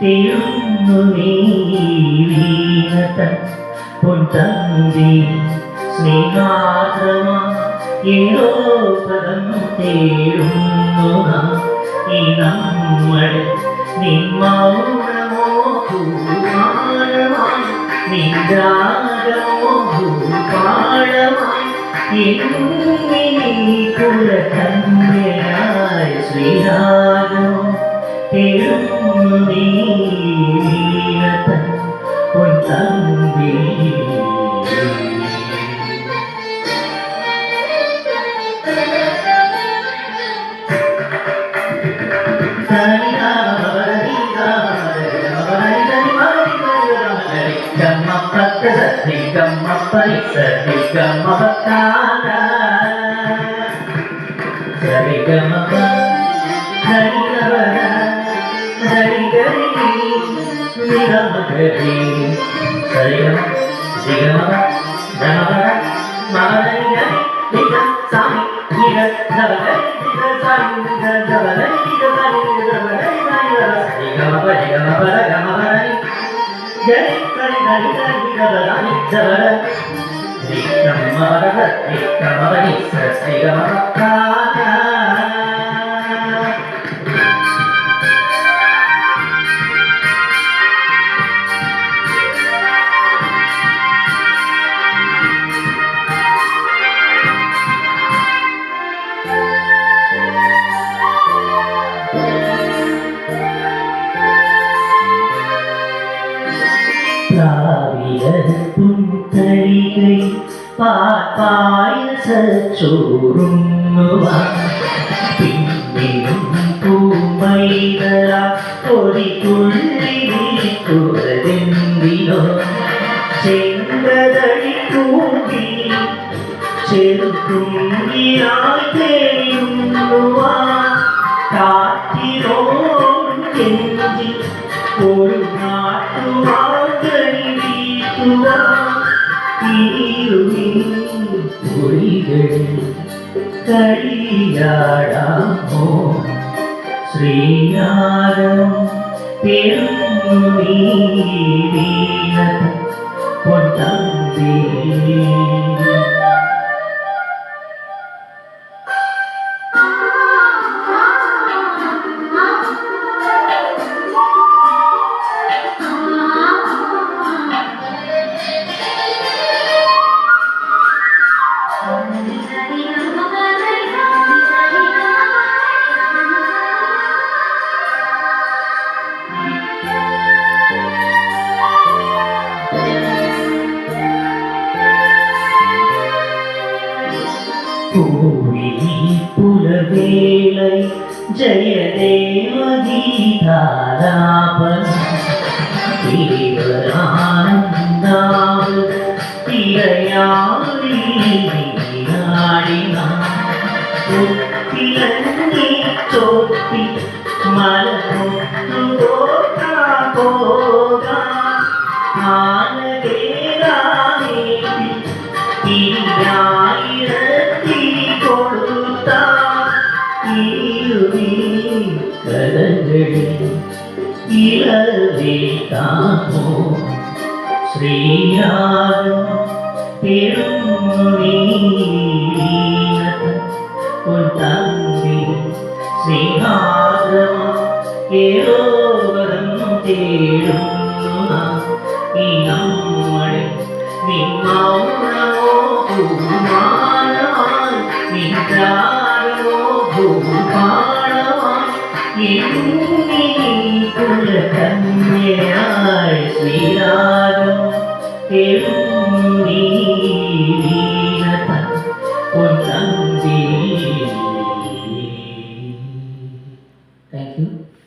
തേടുന്നു നീ വീണതൻ പൊൻതന്തി സ്നേഹാദ്രമാ ഏതോ പദം തേടുന്നു നാം ഈ നമ്മുടെ നിന്മൗനമോ ഭൂമാനമായി നിന്ദാരമോ ഭൂപാളമായി എന്നിനി കുലകന്യയായി ശ്രീരാഗമോ തേടുന്നു നീ വീണതൻ പൊൻതന്തി പുൻതളികൈ പായസച്ചോറുണ്ണുവാ പിന്നെയും പൂമൈതല കൊടിക്കുള്ളിരിക്കുവതെന്തിനോ ചെങ്കതളി കൂടി ചെറുതുങ്ങിയായി തേയുന്നുവാ കാറ്റിനോടും കെഞ്ചി ഒരു നാട്ടുവാകണി വീട്ടുവാ കളിയാടാമോ ശ്രീയാരം തേടുന്നു നീ വീണതൻ പൊൻതന്തി പുലവേളை ജയദേവഗീതാലാപനം തിരുവരാനന്ദാവ് തിരയാടി ഒത്തിലങ്ങി ചോട്ടി മലമുത്തു പോകാൻ ആനകേരാനേറ്റി തിരിയായിരത്തി കൊടുത്ത കലകളിൽ ഇളവേതാമോ ശ്രീരാഗം തേടുന്നു നീ വീണതൻ പൊൻതന്തി സ്നേഹാദ്രമാ ഏതോ പദം തേടുന്നു നാം ഈ നമ്മുടെ നിന്മൗനമോ ഭൂമാനമായി നിന്ദാരമോ ഭൂപാളമായി എന്നിനി കുലകന്യയായി ശ്രീരാഗം തേടുന്നു നീ വീണതൻ പൊൻതന്തി. Thank you.